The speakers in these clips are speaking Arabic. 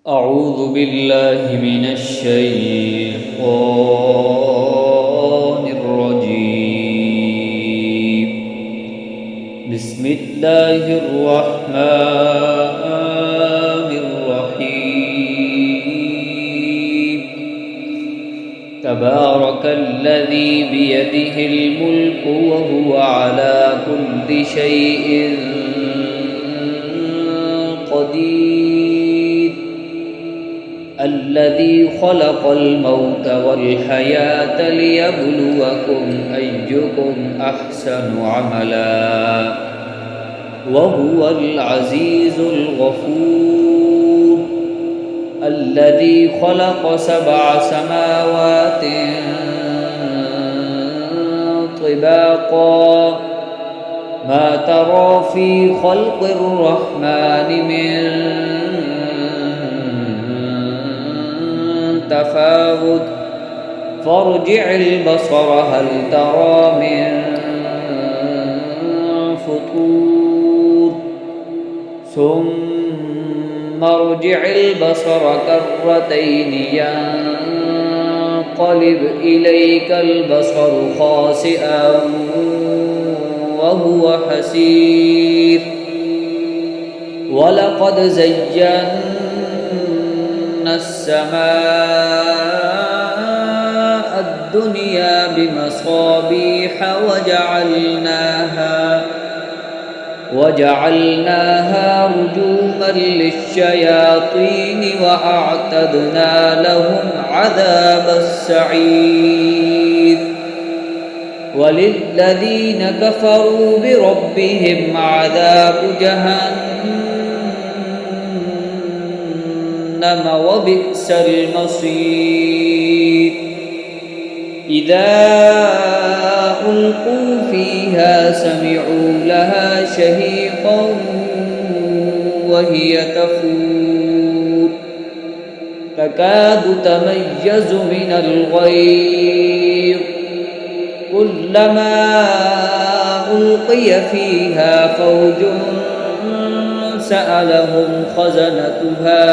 أعوذ بالله من الشيطان الرجيم. بسم الله الرحمن الرحيم. تبارك الذي بيده الملك وهو على كل شيء قدير. الذي خلق الموت والحياة ليبلوكم أيكم أحسن عملا وهو العزيز الغفور. الذي خلق 7 سماوات طباقا ما ترى في خلق الرحمن من تفاوت فارجع البصر هل ترى من فطور ثم ارجع البصر كرتين ينقلب إليك البصر خاسئا وهو حسير. ولقد زينا السماء الدنيا بمصابيح وجعلناها رجوما للشياطين وأعتدنا لهم عذاب السعير. وللذين كفروا بربهم عذاب جهنم وبئس المصير. إذا ألقوا فيها سمعوا لها شهيقا وهي تفور تكاد تميز من الغيظ كلما ألقي فيها فوج سألهم خزنتها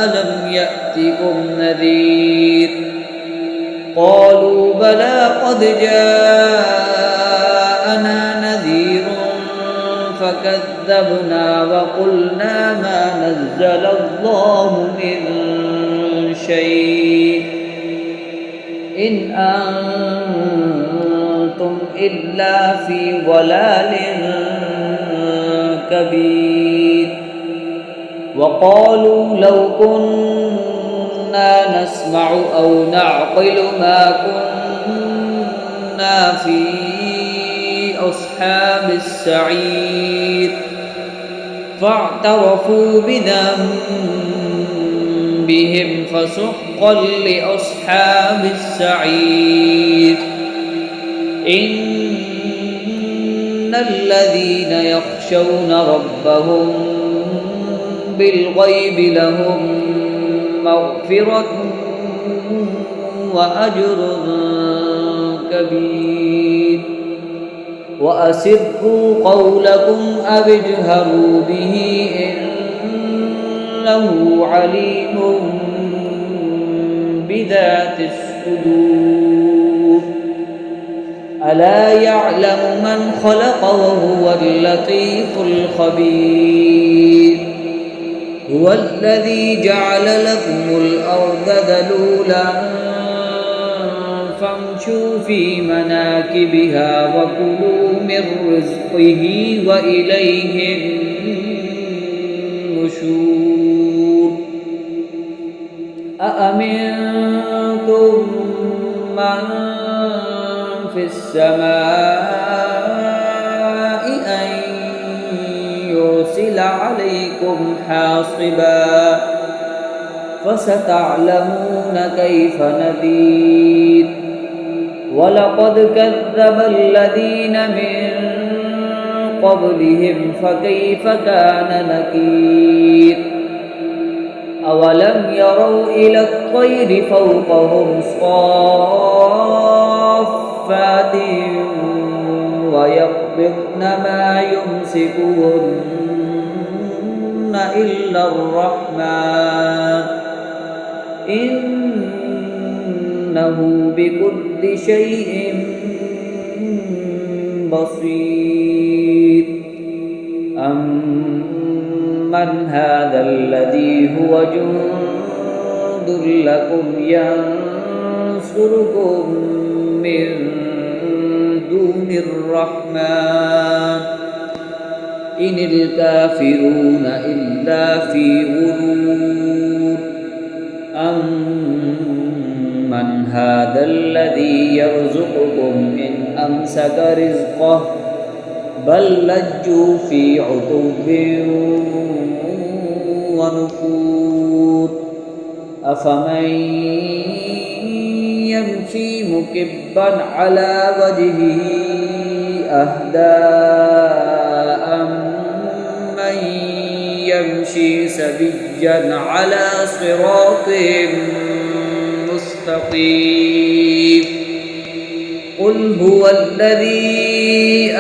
ألم يأتكم نذير قالوا بلى قد جاءنا نذير فكذبنا وقلنا ما نزل الله من شيء إن أنتم إلا في ضلال كبير. وقالوا لو كنا نسمع أو نعقل ما كنا في أصحاب السعير فاعترفوا بذنبهم فسحقا لأصحاب السعير. إن الذين يخشون ربهم بالغيب لهم مغفرة وأجر كبير. وأسروا قولكم أو اجهروا به إنه عليم بذات الصدور. ألا يعلم من خلق وهو اللطيف الخبير. هو الذي جعل لكم الأرض ذلولا فامشوا في مناكبها وكلوا من رزقه وإليه النشور. أأمنتم من في السماء أن يرسل عليكم حاصبا فستعلمون كيف نذير. ولقد كذب الذين من قبلهم فكيف كان نكير. أولم يروا إلى الطير فوقهم صافات ويقبضن ما يمسكهن إلا الرحمن إنه بكل شيء بصير أمن هذا الذي هو جند لكم ينصركم من دون الرحمن إن الكافرون إلا في غرور أمن هذا الذي يرزقكم إن أمسك رزقه بل لجوا في عتو ونفور أفمن يمشي مكبا على وجهه أهدى أمن يمشي سويا على صراط مستقيم قل هو الذي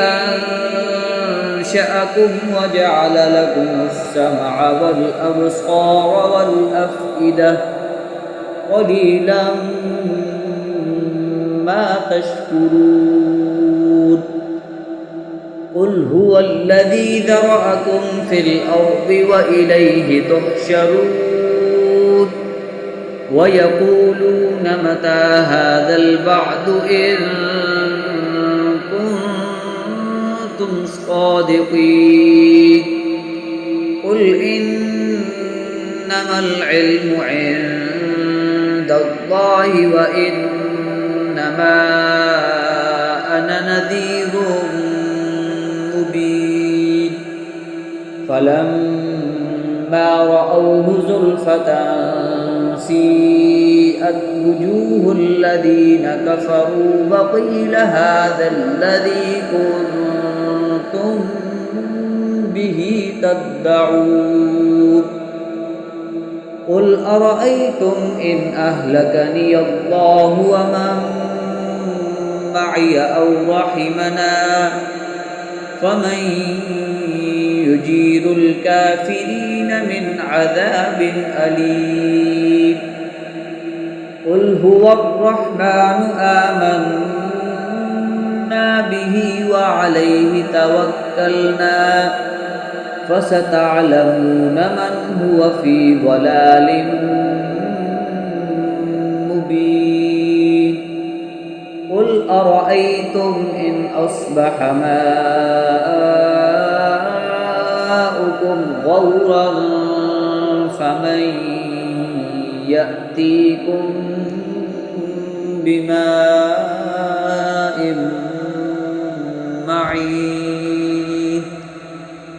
أنشأكم وجعل لكم السمع والأبصار والأفئدة قليلا ما تشكرون قل هو الذي ذرأكم في الأرض وإليه تحشرون ويقولون متى هذا البعد إن كنتم صادقين قل إنما العلم عند الله وإنما أنا نذير مبين فلما رأوه زلفة سيئت وجوه الذين كفروا وقيل هذا الذي كنتم به تدعون قل أرأيتم إن أهلكني الله ومن معي أو رحمنا فمن يجير الكافرين من عذاب أليم قل هو الرحمن آمنا به وعليه توكلنا فستعلمون من هو في ضلال مبين قل أرأيتم إن أصبح ماؤكم غورا فمن يأتيكم بماء معين